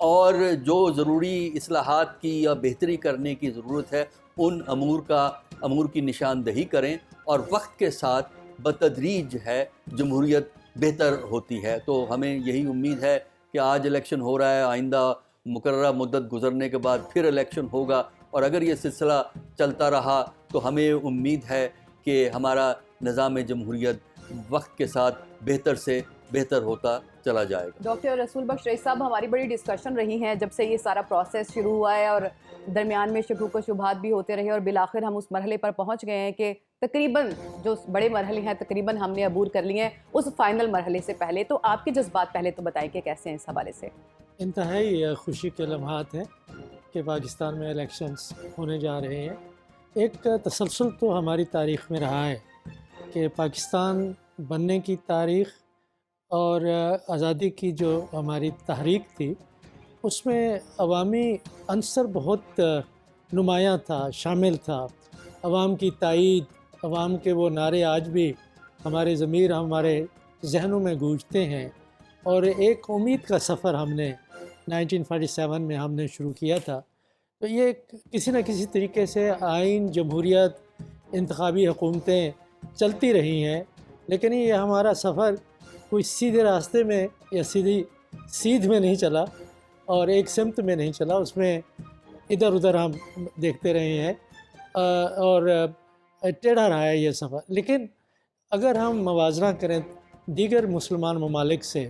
اور جو ضروری اصلاحات کی یا بہتری کرنے کی ضرورت ہے ان امور کی نشاندہی کریں، اور وقت کے ساتھ بتدریج ہے جمہوریت بہتر ہوتی ہے۔ تو ہمیں یہی امید ہے کہ آج الیکشن ہو رہا ہے، آئندہ مقررہ مدت گزرنے کے بعد پھر الیکشن ہوگا، اور اگر یہ سلسلہ چلتا رہا تو ہمیں امید ہے کہ ہمارا نظام جمہوریت وقت کے ساتھ بہتر سے بہتر ہوتا چلا جائے گا۔ ڈاکٹر رسول بخش رئیس صاحب، ہماری بڑی ڈسکشن رہی ہیں جب سے یہ سارا پروسیس شروع ہوا ہے، اور درمیان میں شکوک و شبہات بھی ہوتے رہے، اور بالآخر ہم اس مرحلے پر پہنچ گئے ہیں کہ تقریباً جو بڑے مرحلے ہیں تقریباً ہم نے عبور کر لیے ہیں اس فائنل مرحلے سے پہلے۔ تو آپ کے جذبات پہلے تو بتائیں کہ کیسے ہیں اس حوالے سے؟ انتہائی خوشی کے لمحات ہیں کہ پاکستان میں الیکشنز ہونے جا رہے ہیں۔ ایک تسلسل تو ہماری تاریخ میں رہا ہے کہ پاکستان بننے کی تاریخ اور آزادی کی جو ہماری تحریک تھی اس میں عوامی عنصر بہت نمایاں تھا، شامل تھا۔ عوام کی تائید، عوام کے وہ نعرے آج بھی ہمارے ضمیر، ہمارے ذہنوں میں گونجتے ہیں، اور ایک امید کا سفر ہم نے 1947 میں ہم نے شروع کیا تھا۔ تو یہ کسی نہ کسی طریقے سے آئین، جمہوریت، انتخابی حکومتیں چلتی رہی ہیں، لیکن یہ ہمارا سفر کوئی سیدھے راستے میں یا سیدھ میں نہیں چلا، اور ایک سمت میں نہیں چلا، اس میں ادھر ادھر ہم دیکھتے رہے ہیں، اور ٹیڑھا رہا ہے یہ سفر۔ لیکن اگر ہم موازنہ کریں دیگر مسلمان ممالک سے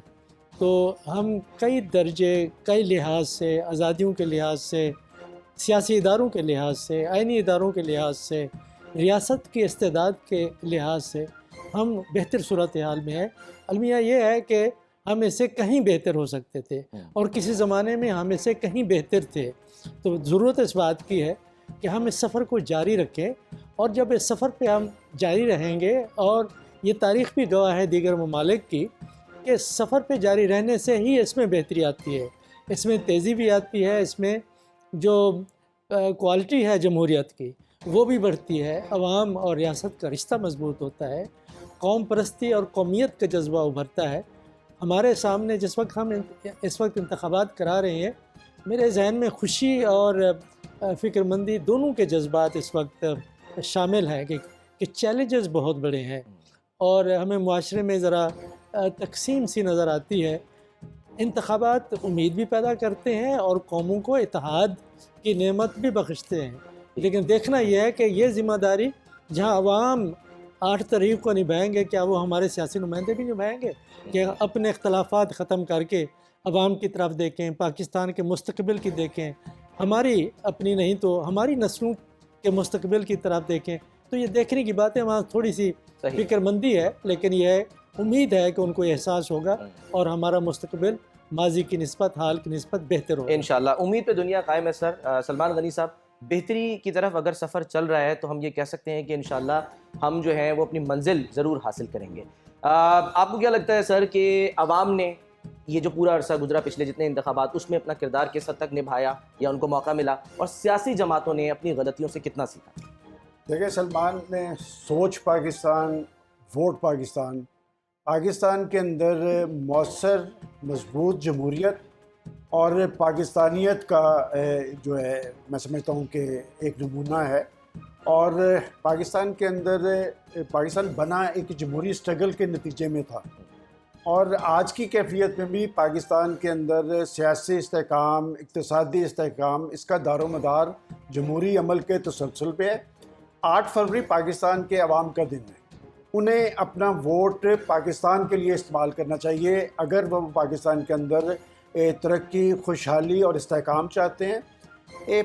تو ہم کئی درجے، کئی لحاظ سے، آزادیوں کے لحاظ سے، سیاسی اداروں کے لحاظ سے، آئینی اداروں کے لحاظ سے، ریاست کی استعداد کے لحاظ سے ہم بہتر صورتحال میں ہیں۔ المیہ یہ ہے کہ ہم اس سے کہیں بہتر ہو سکتے تھے، اور کسی زمانے میں ہم اس سے کہیں بہتر تھے۔ تو ضرورت اس بات کی ہے کہ ہم اس سفر کو جاری رکھیں، اور جب اس سفر پہ ہم جاری رہیں گے، اور یہ تاریخ بھی گواہ ہے دیگر ممالک کی کہ سفر پہ جاری رہنے سے ہی اس میں بہتری آتی ہے، اس میں تیزی بھی آتی ہے، اس میں جو کوالٹی ہے جمہوریت کی وہ بھی بڑھتی ہے، عوام اور ریاست کا رشتہ مضبوط ہوتا ہے، قوم پرستی اور قومیت کا جذبہ ابھرتا ہے۔ ہمارے سامنے جس وقت ہم اس وقت انتخابات کرا رہے ہیں، میرے ذہن میں خوشی اور فکر مندی دونوں کے جذبات اس وقت شامل ہیں کہ چیلنجز بہت بڑے ہیں، اور ہمیں معاشرے میں ذرا تقسیم سی نظر آتی ہے۔ انتخابات امید بھی پیدا کرتے ہیں اور قوموں کو اتحاد کی نعمت بھی بخشتے ہیں، لیکن دیکھنا یہ ہے کہ یہ ذمہ داری جہاں عوام 8 تاریخ کو نبھائیں گے، کیا وہ ہمارے سیاسی نمائندے بھی نبھائیں گے کہ اپنے اختلافات ختم کر کے عوام کی طرف دیکھیں، پاکستان کے مستقبل کی دیکھیں، ہماری اپنی نہیں تو ہماری نسلوں کے مستقبل کی طرف دیکھیں؟ تو یہ دیکھنے کی باتیں وہاں تھوڑی سی فکر مندی ہے، لیکن یہ امید ہے کہ ان کو احساس ہوگا اور ہمارا مستقبل ماضی کی نسبت، حال کی نسبت بہتر ہوگا انشاءاللہ۔ امید پہ دنیا قائم ہے سر۔ سلمان غنی صاحب، بہتری کی طرف اگر سفر چل رہا ہے تو ہم یہ کہہ سکتے ہیں کہ انشاءاللہ ہم جو ہیں وہ اپنی منزل ضرور حاصل کریں گے۔ آپ کو کیا لگتا ہے سر کہ عوام نے یہ جو پورا عرصہ گزرا، پچھلے جتنے انتخابات، اس میں اپنا کردار کس حد تک نبھایا یا ان کو موقع ملا، اور سیاسی جماعتوں نے اپنی غلطیوں سے کتنا سیکھا؟ دیکھیں سلمان، نے سوچ پاکستان، ووٹ پاکستان، پاکستان کے اندر مؤثر مضبوط جمہوریت اور پاکستانیت کا جو ہے میں سمجھتا ہوں کہ ایک نمونہ ہے، اور پاکستان کے اندر پاکستان بنا ایک جمہوری اسٹرگل کے نتیجے میں تھا، اور آج کی کیفیت میں بھی پاکستان کے اندر سیاسی استحکام، اقتصادی استحکام، اس کا دار و مدار جمہوری عمل کے تسلسل پہ ہے۔ 8 فروری پاکستان کے عوام کا دن ہے، انہیں اپنا ووٹ پاکستان کے لیے استعمال کرنا چاہیے اگر وہ پاکستان کے اندر ترقی، خوشحالی اور استحکام چاہتے ہیں۔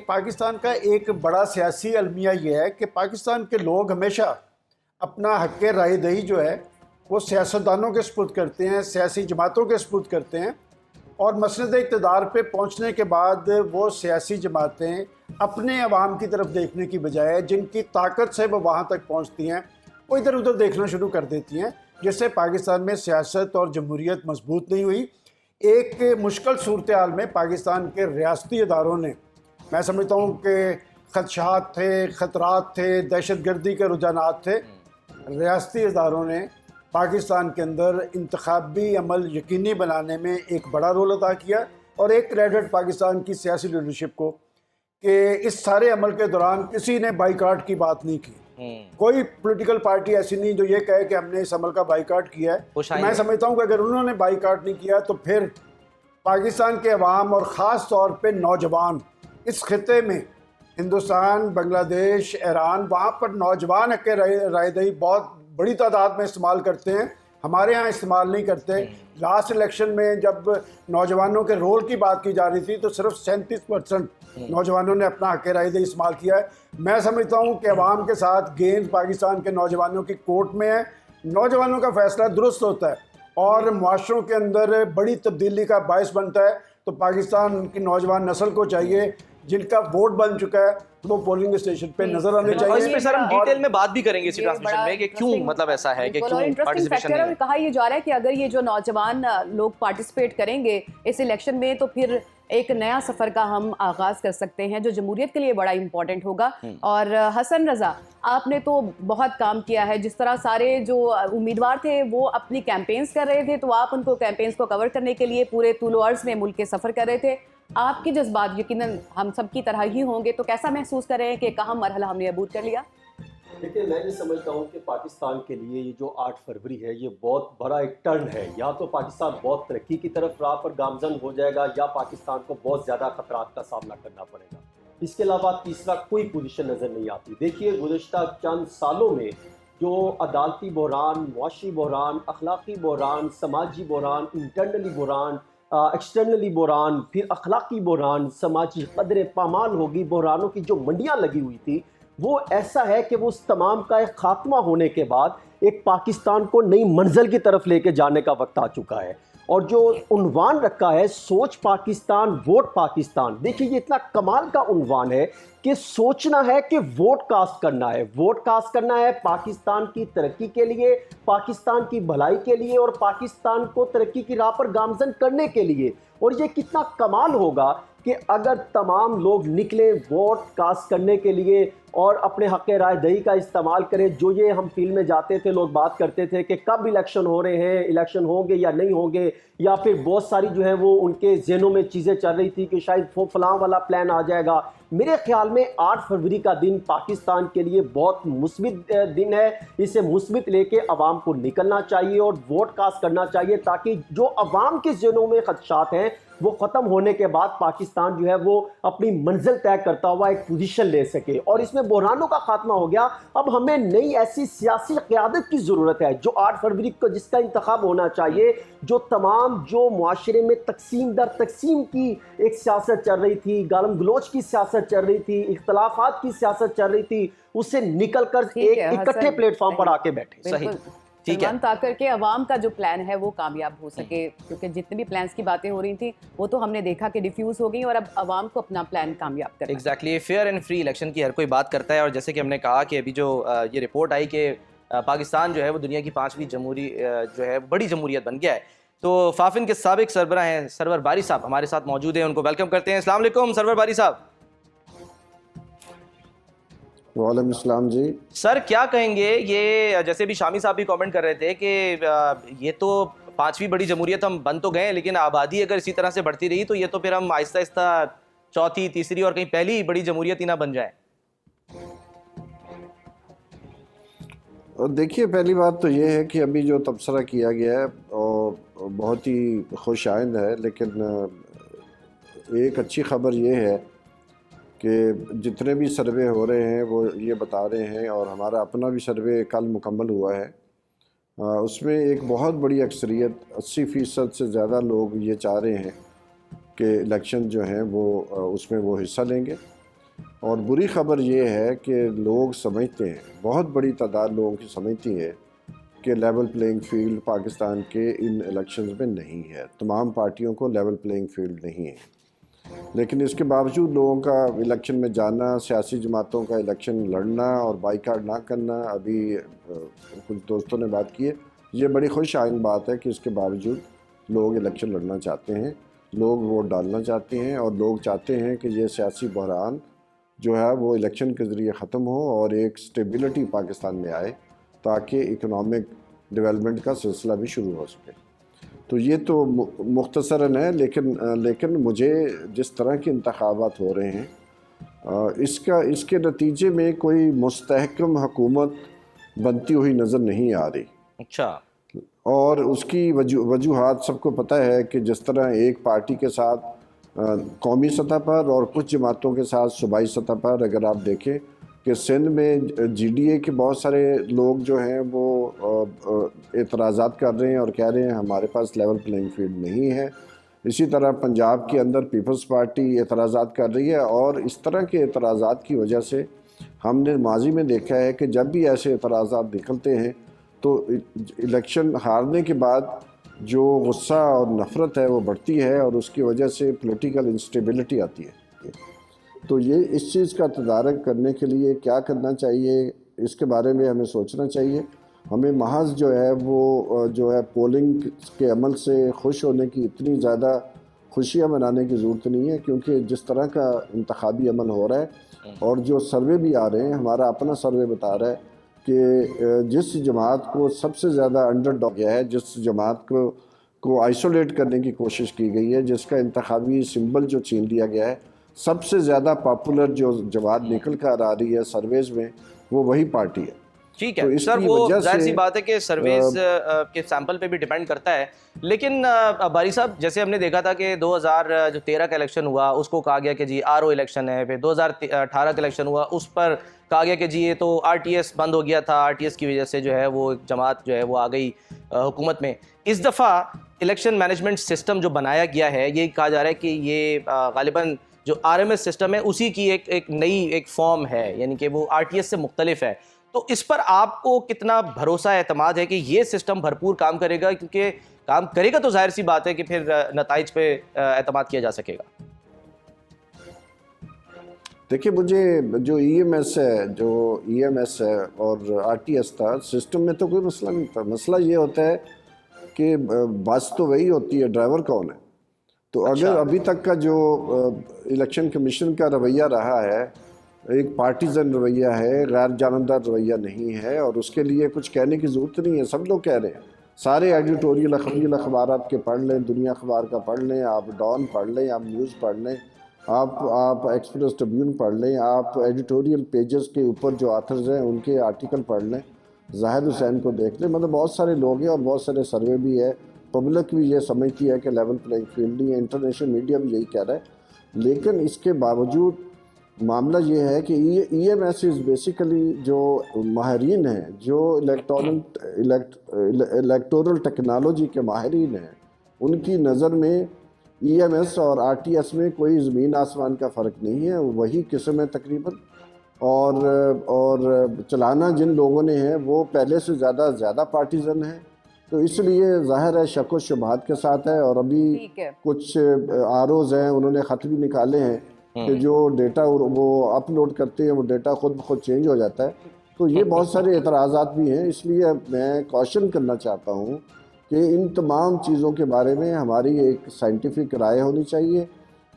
پاکستان کا ایک بڑا سیاسی المیہ یہ ہے کہ پاکستان کے لوگ ہمیشہ اپنا حق رائے دہی جو ہے وہ سیاستدانوں کے سپرد کرتے ہیں، سیاسی جماعتوں کے سپرد کرتے ہیں، اور مسند اقتدار پہ پہنچنے کے بعد وہ سیاسی جماعتیں اپنے عوام کی طرف دیکھنے کی بجائے جن کی طاقت سے وہ وہاں تک پہنچتی ہیں، وہ ادھر ادھر دیکھنا شروع کر دیتی ہیں، جس سے پاکستان میں سیاست اور جمہوریت مضبوط نہیں ہوئی۔ ایک مشکل صورتحال میں پاکستان کے ریاستی اداروں نے، میں سمجھتا ہوں کہ خدشات تھے، خطرات تھے، دہشت گردی کے رجحانات تھے، ریاستی اداروں نے پاکستان کے اندر انتخابی عمل یقینی بنانے میں ایک بڑا رول ادا کیا، اور ایک کریڈٹ پاکستان کی سیاسی لیڈرشپ کو کہ اس سارے عمل کے دوران کسی نے بائیکاٹ کی بات نہیں کی. کوئی پولیٹیکل پارٹی ایسی نہیں جو یہ کہے کہ ہم نے اس عمل کا بائیکاٹ کیا ہے. میں سمجھتا ہوں کہ اگر انہوں نے بائیکاٹ نہیں کیا تو پھر پاکستان کے عوام اور خاص طور پہ نوجوان اس خطے میں ہندوستان، بنگلہ دیش، ایران، وہاں پر نوجوان حق رائے دہی بہت بڑی تعداد میں استعمال کرتے ہیں. ہمارے ہاں استعمال نہیں کرتے. لاسٹ الیکشن میں جب نوجوانوں کے رول کی بات کی جا رہی تھی تو صرف 37% نوجوانوں نے اپنا حق رائے دہی استعمال کیا ہے. میں سمجھتا ہوں کہ عوام کے ساتھ گیند پاکستان کے نوجوانوں کی کورٹ میں ہے. نوجوانوں کا فیصلہ درست ہوتا ہے اور معاشروں کے اندر بڑی تبدیلی کا باعث بنتا ہے. تو پاکستان کی نوجوان نسل کو چاہیے جن کا ووٹ بن چکا ہے وہ پولنگ اسٹیشن پہ نظر آنے چاہیے. اور اس پہ سر ہم ڈیٹیل میں بات بھی کریں گے اسی ٹرانسمیشن میں کہ کیوں مطلب ایسا ہے کہ کیوں پارٹیسپیشن نہیں ہے. کہا یہ جا رہا ہے کہ اگر یہ جو نوجوان لوگ پارٹیسپیٹ کریں گے اس الیکشن میں تو پھر ایک نیا سفر کا ہم آغاز کر سکتے ہیں جو جمہوریت کے لیے بڑا امپورٹنٹ ہوگا. اور حسن رضا، آپ نے تو بہت کام کیا ہے. جس طرح سارے جو امیدوار تھے وہ اپنی کیمپینز کر رہے تھے تو آپ ان کو کیمپینز کو کور کرنے کے لیے پورے طول و عرض میں ملک کے سفر کر رہے تھے. آپ کے جذبات یقیناً ہم سب کی طرح ہی ہوں گے، تو کیسا محسوس کر رہے ہیں کہ کہاں مرحلہ ہم نے عبور کر لیا؟ دیکھیں، میں یہ سمجھتا ہوں کہ پاکستان کے لیے یہ جو 8 فروری ہے یہ بہت بڑا ایک ٹرن ہے. یا تو پاکستان بہت ترقی کی طرف راہ پر گامزن ہو جائے گا یا پاکستان کو بہت زیادہ خطرات کا سامنا کرنا پڑے گا. اس کے علاوہ تیسرا کوئی پوزیشن نظر نہیں آتی. دیکھیے گزشتہ چند سالوں میں جو عدالتی بحران، معاشی بحران، اخلاقی بحران، سماجی بحران، انٹرنلی بحران، ایکسٹرنلی بحران، پھر اخلاقی بحران، سماجی قدریں پامال ہوگی، بحرانوں کی جو منڈیاں لگی ہوئی تھی وہ ایسا ہے کہ وہ اس تمام کا ایک خاتمہ ہونے کے بعد ایک پاکستان کو نئی منزل کی طرف لے کے جانے کا وقت آ چکا ہے. اور جو عنوان رکھا ہے سوچ پاکستان ووٹ پاکستان، دیکھیے یہ اتنا کمال کا عنوان ہے کہ سوچنا ہے کہ ووٹ کاسٹ کرنا ہے. ووٹ کاسٹ کرنا ہے پاکستان کی ترقی کے لیے، پاکستان کی بھلائی کے لیے اور پاکستان کو ترقی کی راہ پر گامزن کرنے کے لیے. اور یہ کتنا کمال ہوگا کہ اگر تمام لوگ نکلیں ووٹ کاسٹ کرنے کے لیے اور اپنے حق رائے دہی کا استعمال کریں. جو یہ ہم فیلڈ میں جاتے تھے لوگ بات کرتے تھے کہ کب الیکشن ہو رہے ہیں، الیکشن ہوں گے یا نہیں ہوں گے، یا پھر بہت ساری جو ہے وہ ان کے ذہنوں میں چیزیں چل رہی تھی کہ شاید فلاں والا پلان آ جائے گا. میرے خیال میں 8 فروری کا دن پاکستان کے لیے بہت مثبت دن ہے. اسے مثبت لے کے عوام کو نکلنا چاہیے اور ووٹ کاسٹ کرنا چاہیے تاکہ جو عوام کے ذہنوں میں خدشات ہیں وہ ختم ہونے کے بعد پاکستان جو ہے وہ اپنی منزل طے کرتا ہوا ایک پوزیشن لے سکے. اور اس میں بحرانوں کا خاتمہ ہو گیا. اب ہمیں نئی ایسی سیاسی قیادت کی ضرورت ہے جو 8 فروری کو جس کا انتخاب ہونا چاہیے، جو تمام جو معاشرے میں تقسیم در تقسیم کی ایک سیاست چل رہی تھی، گالم گلوچ کی سیاست چل رہی تھی، اختلافات کی سیاست چل رہی تھی، اسے نکل کر ایک اکٹھے پلیٹ فارم پر آ کے بیٹھے. صحیح، ٹھیک ہے. سلمان طاقر کے عوام کا جو پلان ہے وہ کامیاب ہو سکے، کیونکہ جتنے بھی پلانز کی باتیں ہو رہی تھیں وہ تو ہم نے دیکھا کہ ڈیفیوز ہو گئی اور اب عوام کو اپنا پلان کامیاب کرنا ہے. Exactly, fair and free election کی ہر کوئی بات کرتا ہے. اور جیسے کہ ہم نے کہا کہ ابھی جو یہ رپورٹ آئی کہ پاکستان جو ہے وہ دنیا کی 5ویں جمہوری جو ہے بڑی جمہوریت بن گیا ہے، تو فافن کے سابق سربراہ ہیں سرور باری صاحب ہمارے ساتھ موجود ہیں. ان کو ویلکم کرتے ہیں. السلام علیکم سرور باری صاحب. وعلیکم السلام جی. سر کیا کہیں گے، یہ جیسے بھی شامی صاحب بھی کامنٹ کر رہے تھے کہ یہ تو 5ویں بڑی جمہوریت ہم بن تو گئے لیکن آبادی اگر اسی طرح سے بڑھتی رہی تو یہ تو پھر ہم آہستہ آہستہ چوتھی، تیسری اور کہیں پہلی بڑی جمہوریت ہی نہ بن جائیں. دیکھیے پہلی بات تو یہ ہے کہ ابھی جو تبصرہ کیا گیا ہے اور بہت ہی خوش آئند ہے، لیکن ایک اچھی خبر یہ ہے کہ جتنے بھی سروے ہو رہے ہیں وہ یہ بتا رہے ہیں، اور ہمارا اپنا بھی سروے کل مکمل ہوا ہے، اس میں ایک بہت بڑی اکثریت 80% سے زیادہ لوگ یہ چاہ رہے ہیں کہ الیکشن جو ہیں وہ اس میں وہ حصہ لیں گے. اور بری خبر یہ ہے کہ لوگ سمجھتے ہیں، بہت بڑی تعداد لوگوں کی سمجھتی ہے کہ لیول پلینگ فیلڈ پاکستان کے ان الیکشنز میں نہیں ہے. تمام پارٹیوں کو لیول پلینگ فیلڈ نہیں ہے، لیکن اس کے باوجود لوگوں کا الیکشن میں جانا، سیاسی جماعتوں کا الیکشن لڑنا اور بائیکاٹ نہ کرنا، ابھی کچھ دوستوں نے بات کی ہے، یہ بڑی خوش آئند بات ہے کہ اس کے باوجود لوگ الیکشن لڑنا چاہتے ہیں، لوگ ووٹ ڈالنا چاہتے ہیں، اور لوگ چاہتے ہیں کہ یہ سیاسی بحران جو ہے وہ الیکشن کے ذریعے ختم ہو اور ایک سٹیبلٹی پاکستان میں آئے تاکہ اکنامک ڈیولپمنٹ کا سلسلہ بھی شروع ہو سکے. تو یہ تو مختصراً ہے، لیکن مجھے جس طرح کے انتخابات ہو رہے ہیں اس کے نتیجے میں کوئی مستحکم حکومت بنتی ہوئی نظر نہیں آ رہی۔ اچھا، اور اس کی وجوہات سب کو پتہ ہے کہ جس طرح ایک پارٹی کے ساتھ قومی سطح پر اور کچھ جماعتوں کے ساتھ صوبائی سطح پر اگر آپ دیکھیں کہ سندھ میں جی ڈی اے کے بہت سارے لوگ جو ہیں وہ اعتراضات کر رہے ہیں اور کہہ رہے ہیں ہمارے پاس لیول پلینگ فیلڈ نہیں ہے۔ اسی طرح پنجاب کے اندر پیپلز پارٹی اعتراضات کر رہی ہے، اور اس طرح کے اعتراضات کی وجہ سے ہم نے ماضی میں دیکھا ہے کہ جب بھی ایسے اعتراضات نکلتے ہیں تو الیکشن ہارنے کے بعد جو غصہ اور نفرت ہے وہ بڑھتی ہے، اور اس کی وجہ سے پولیٹیکل انسٹیبلٹی آتی ہے۔ تو یہ اس چیز کا تدارک کرنے کے لیے کیا کرنا چاہیے، اس کے بارے میں ہمیں سوچنا چاہیے۔ ہمیں محض جو ہے وہ جو ہے پولنگ کے عمل سے خوش ہونے کی اتنی زیادہ خوشیاں منانے کی ضرورت نہیں ہے، کیونکہ جس طرح کا انتخابی عمل ہو رہا ہے اور جو سروے بھی آ رہے ہیں، ہمارا اپنا سروے بتا رہا ہے کہ جس جماعت کو سب سے زیادہ انڈر ڈاگ گیا ہے، جس جماعت کو آئسولیٹ کرنے کی کوشش کی گئی ہے، جس کا انتخابی سمبل جو چھین لیا گیا ہے، سب سے زیادہ پاپولر جو جماعت نکل کر آ رہی ہے سرویز میں، وہ وہی پارٹی ہے۔ ٹھیک ہے سر، وہ ظاہر سی بات ہے کہ سرویز کے سیمپل پہ بھی ڈیپینڈ کرتا ہے، لیکن باری صاحب جیسے ہم نے دیکھا تھا کہ 2013 کا الیکشن ہوا، اس کو کہا گیا کہ جی آر او الیکشن ہے، پھر 2018 کا الیکشن ہوا، اس پر کہا گیا کہ جی یہ تو آر ٹی ایس بند ہو گیا تھا، آر ٹی ایس کی وجہ سے جو ہے وہ جماعت جو ہے وہ آ گئی حکومت میں۔ اس دفعہ الیکشن مینجمنٹ سسٹم جو بنایا گیا ہے، یہ کہا جا رہا ہے کہ یہ غالباً جو آر ایم ایس سسٹم ہے اسی کی ایک نئی ایک فارم ہے، یعنی کہ وہ آر ٹی ایس سے مختلف ہے۔ تو اس پر آپ کو کتنا بھروسہ اعتماد ہے کہ یہ سسٹم بھرپور کام کرے گا؟ کیونکہ کام کرے گا تو ظاہر سی بات ہے کہ پھر نتائج پہ اعتماد کیا جا سکے گا۔ دیکھیے، مجھے جو ای ایم ایس ہے اور آر ٹی ایس تھا، سسٹم میں تو کوئی مسئلہ نہیں تھا۔ مسئلہ یہ ہوتا ہے کہ بس تو وہی ہوتی ہے، ڈرائیور کون ہے۔ تو اگر ابھی تک کا جو الیکشن کمیشن کا رویہ رہا ہے، ایک پارٹیزن رویہ ہے، غیر جانبدار رویہ نہیں ہے، اور اس کے لیے کچھ کہنے کی ضرورت نہیں ہے، سب لوگ کہہ رہے ہیں۔ سارے ایڈیٹوریل اخبارات کے پڑھ لیں، دنیا اخبار کا پڑھ لیں، آپ ڈان پڑھ لیں، آپ نیوز پڑھ لیں، آپ ایکسپریس ٹریبیون پڑھ لیں، آپ ایڈیٹوریل پیجز کے اوپر جو آتھرز ہیں ان کے آرٹیکل پڑھ لیں، زاہد حسین کو دیکھ لیں۔ مطلب بہت سارے لوگ ہیں اور بہت سارے سروے بھی ہے، پبلک بھی یہ سمجھتی ہے کہ لیول پلینگ فیلڈ نہیں ہے، انٹرنیشنل میڈیا بھی یہی کہہ رہا ہے۔ لیکن اس کے باوجود معاملہ یہ ہے کہ E M S is basically جو ماہرین ہیں، جو الیکٹورل ٹیکنالوجی کے ماہرین ہیں، ان کی نظر میں ای ایم ایس اور آر ٹی ایس میں کوئی زمین آسمان کا فرق نہیں ہے، وہی قسم ہے تقریباً۔ اور چلانا جن لوگوں نے ہے وہ پہلے سے زیادہ پارٹیزن ہیں، تو اس لیے ظاہر ہے شک و شبہات کے ساتھ ہے۔ اور ابھی کچھ آر اوز ہیں، انہوں نے خط بھی نکالے ہیں کہ جو ڈیٹا وہ اپلوڈ کرتے ہیں وہ ڈیٹا خود بخود چینج ہو جاتا ہے۔ تو یہ بہت سارے اعتراضات بھی ہیں، اس لیے میں کوشن کرنا چاہتا ہوں کہ ان تمام چیزوں کے بارے میں ہماری ایک سائنٹیفک رائے ہونی چاہیے،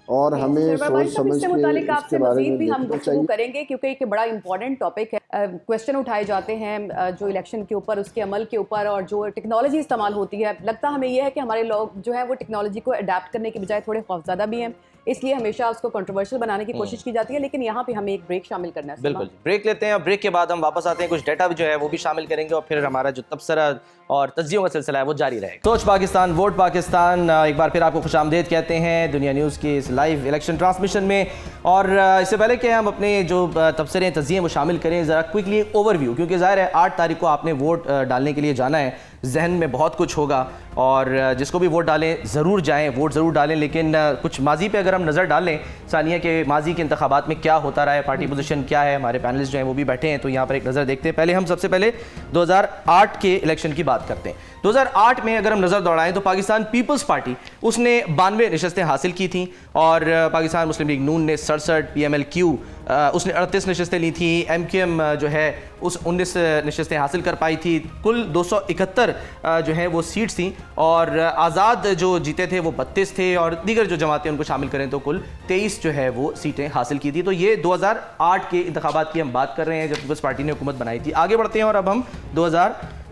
اور ہمیں سوچ سمجھ کے متعلق آپ اس سے کے بارے مزید میں بھی ہم دیکھنا گفتگو چاہیے۔ کریں گے، کیونکہ ایک بڑا امپورٹنٹ ٹاپک ہے۔ کویشچن اٹھائے جاتے ہیں جو الیکشن کے اوپر، اس کے عمل کے اوپر، اور جو ٹیکنالوجی استعمال ہوتی ہے۔ لگتا ہمیں یہ ہے کہ ہمارے لوگ جو ہیں وہ ٹیکنالوجی کو اڈیپٹ کرنے کے بجائے تھوڑے خوفزدہ بھی ہیں، اس لیے ہمیشہ اس کو کنٹروورشل بنانے کی کوشش کی جاتی ہے۔ لیکن یہاں پہ ہمیں ایک بریک شامل کرنا ہے۔ بالکل، بریک لیتے ہیں، اور بریک کے بعد ہم واپس آتے ہیں، کچھ ڈیٹا جو ہے وہ بھی شامل کریں گے، اور پھر ہمارا جو تبصرہ اور تجزیوں کا سلسلہ ہے وہ جاری رہے گا۔ سوچ پاکستان، ووٹ پاکستان، ایک بار پھر آپ کو خوش آمدید کہتے ہیں دنیا نیوز کی اس لائیو الیکشن ٹرانسمیشن میں۔ اور اس سے پہلے کہ ہم اپنے جو تبصرے تجزیے وہ شامل کریں، ذرا کوئکلی اوور ویو، کیونکہ ظاہر ہے 8 تاریخ کو آپ نے ووٹ ڈالنے کے لیے جانا ہے، ذہن میں بہت کچھ ہوگا، اور جس کو بھی ووٹ ڈالیں ضرور جائیں، ووٹ ضرور ڈالیں۔ لیکن کچھ ماضی پہ اگر ہم نظر ڈالیں ثانیہ کے ماضی کے انتخابات میں کیا ہوتا رہا ہے، پارٹی پوزیشن کیا ہے، ہمارے پینلسٹ جو ہیں وہ بھی بیٹھے ہیں، تو یہاں پر ایک نظر دیکھتے ہیں۔ پہلے ہم سب سے پہلے 2008 کے الیکشن کی بات کرتے ہیں۔ 2008 میں اگر ہم نظر دوڑائیں تو پاکستان پیپلز پارٹی اس نے 92 نشستیں حاصل کی تھیں، اور پاکستان مسلم لیگ نون نے 67، پی ایم ایل کیو اس نے 38 نشستیں لی تھیں، ایم کیو ایم جو ہے اس 19 نشستیں حاصل کر پائی تھی، کل 271 جو ہیں وہ سیٹس تھیں، اور آزاد جو جیتے تھے وہ 32 تھے، اور دیگر جو جماعتیں ان کو شامل کریں تو کل 23 جو ہے وہ سیٹیں حاصل کی تھی۔ تو یہ 2008 کے انتخابات کی ہم بات کر رہے ہیں جب پیپلز پارٹی نے حکومت بنائی تھی۔ آگے بڑھتے ہیں اور اب ہم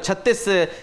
36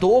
2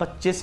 25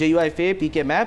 JUIFA, PKMAP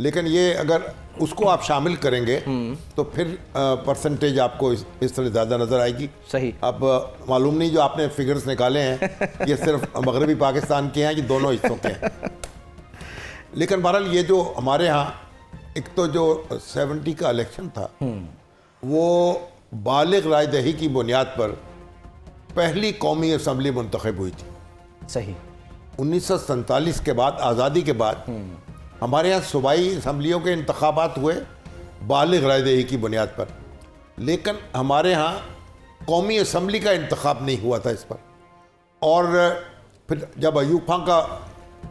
لیکن یہ اگر اس کو آپ شامل کریں گے تو پھر پرسنٹیج آپ کو اس طرح زیادہ نظر آئے گی. صحیح. اب معلوم نہیں جو آپ نے فگرز نکالے ہیں یہ صرف مغربی پاکستان کے ہیں، یہ دونوں حصوں کے ہیں. لیکن بہرحال یہ جو ہمارے ہاں ایک تو جو 70 کا الیکشن تھا وہ بالغ رائے دہی کی بنیاد پر پہلی قومی اسمبلی منتخب ہوئی تھی. صحیح. 1947 کے بعد، آزادی کے بعد ہمارے یہاں صوبائی اسمبلیوں کے انتخابات ہوئے بالغ رائے دہی کی بنیاد پر، لیکن ہمارے ہاں قومی اسمبلی کا انتخاب نہیں ہوا تھا اس پر. اور پھر جب ایوب خان کا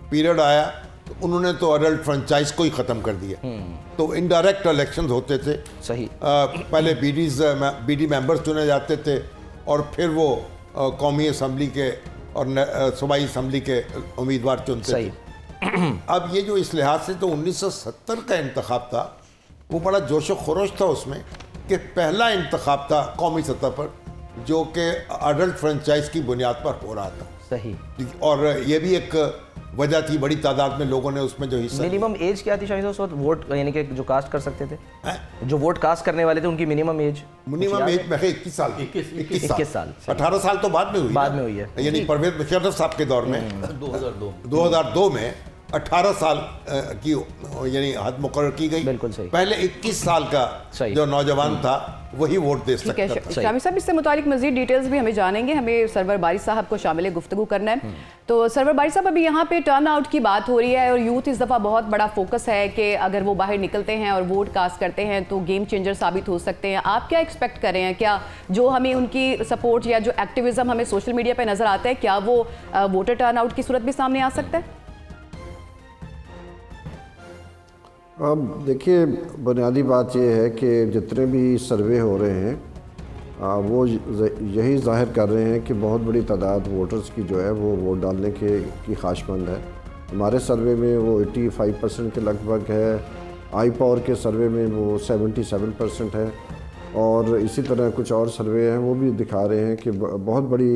پیریڈ آیا تو انہوں نے تو ایڈلٹ فرنچائز کو ہی ختم کر دیا. تو انڈائریکٹ الیکشنز ہوتے تھے. صحیح. پہلے بی ڈی ممبرز چنے جاتے تھے اور پھر وہ قومی اسمبلی کے اور صوبائی اسمبلی کے امیدوار چنتے تھے. اب یہ جو اس لحاظ سے تو 1970 کا انتخاب تھا وہ بڑا جوش و خروش تھا اس میں کہ پہلا انتخاب تھا قومی سطح پر جو کہ ایڈلٹ فرنچائز کی بنیاد پر ہو رہا تھا. صحیح. اور یہ بھی ایک وجہ تھی، بڑی تعداد میں لوگوں نے اس میں جو حصہ. منیمم ایج کیا تھی شاید اس وقت ووٹ یعنی کہ جو کاسٹ کر سکتے تھے، جو ووٹ کاسٹ کرنے والے تھے ان کی منیمم ایج؟ منیمم ایج میں 21 سال. 21 سال. 18 سال تو بعد میں ہوئی ہے. یعنی پرویز مشرف صاحب کے دور میں 2002 میں 18 سال کی یعنی حد مقرر کی گئی. بالکل صحیح. پہلے 21 سال کا جو نوجوان تھا وہی ووٹ دے سکتا تھا. شامی صاحب اس سے متعلق مزید ڈیٹیلز بھی ہمیں جانیں گے. ہمیں سرور باری صاحب کو شامل گفتگو کرنا ہے. تو سرور باری صاحب ابھی یہاں پہ ٹرن آؤٹ کی بات ہو رہی ہے اور یوتھ اس دفعہ بہت بڑا فوکس ہے کہ اگر وہ باہر نکلتے ہیں اور ووٹ کاسٹ کرتے ہیں تو گیم چینجر ثابت ہو سکتے ہیں. آپ کیا ایکسپیکٹ کر رہے ہیں؟ کیا جو ہمیں ان کی سپورٹ یا جو ایکٹیویزم ہمیں سوشل میڈیا پہ نظر آتا ہے کیا وہ ووٹر ٹرن آؤٹ کی صورت بھی سامنے آ سکتا ہے؟ اب دیکھیے بنیادی بات یہ ہے کہ جتنے بھی سروے ہو رہے ہیں وہ یہی ظاہر کر رہے ہیں کہ بہت بڑی تعداد ووٹرز کی جو ہے وہ ووٹ ڈالنے کی خواہش مند ہے. ہمارے سروے میں وہ 85% کے لگ بھگ ہے. آئی پاور کے سروے میں وہ 77% ہے. اور اسی طرح کچھ اور سروے ہیں وہ بھی دکھا رہے ہیں کہ بہت بڑی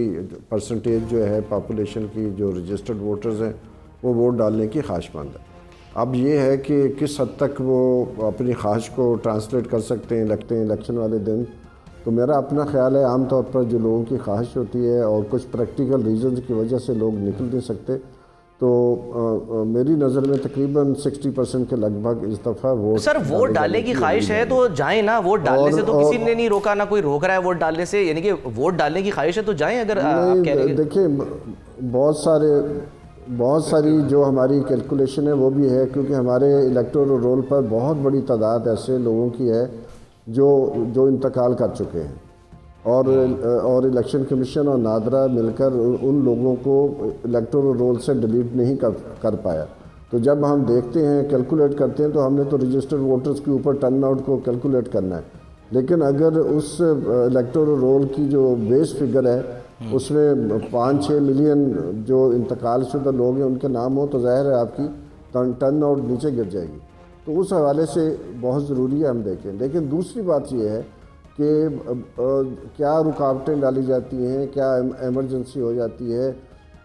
پرسنٹیج جو ہے پاپولیشن کی جو رجسٹرڈ ووٹرز ہیں وہ ووٹ ڈالنے کی خواہش مند ہے. اب یہ ہے کہ کس حد تک وہ اپنی خواہش کو ٹرانسلیٹ کر سکتے ہیں الیکشن والے دن. تو میرا اپنا خیال ہے عام طور پر جو لوگوں کی خواہش ہوتی ہے اور کچھ پریکٹیکل ریزنز کی وجہ سے لوگ نکل نہیں سکتے تو میری نظر میں تقریباً 60% کے لگ بھگ اس دفعہ ووٹ. سر ووٹ ڈالنے کی خواہش ہے تو جائیں نا. ووٹ ڈالنے سے تو کسی نے نہیں روکا، نہ کوئی روک رہا ہے ووٹ ڈالنے سے. یعنی کہ ووٹ ڈالنے کی خواہش ہے تو جائیں. اگر آپ کہہ رہے ہیں دیکھیں بہت ساری جو ہماری کیلکولیشن ہے وہ بھی ہے کیونکہ ہمارے الیکٹورل رول پر بہت بڑی تعداد ایسے لوگوں کی ہے جو انتقال کر چکے ہیں اور الیکشن کمیشن اور نادرا مل کر ان لوگوں کو الیکٹورل رول سے ڈیلیٹ نہیں کر پایا. تو جب ہم دیکھتے ہیں کیلکولیٹ کرتے ہیں تو ہم نے تو رجسٹرڈ ووٹرز کے اوپر ٹرن آؤٹ کو کیلکولیٹ کرنا ہے. لیکن اگر اس الیکٹورل رول کی جو بیس فگر ہے اس میں 5-6 ملین جو انتقال شدہ لوگ ہیں ان کے نام ہوں تو ظاہر ہے آپ کی ٹرن آؤٹ نیچے گر جائے گی. تو اس حوالے سے بہت ضروری ہے ہم دیکھیں. لیکن دوسری بات یہ ہے کہ کیا رکاوٹیں ڈالی جاتی ہیں، کیا ایمرجنسی ہو جاتی ہے.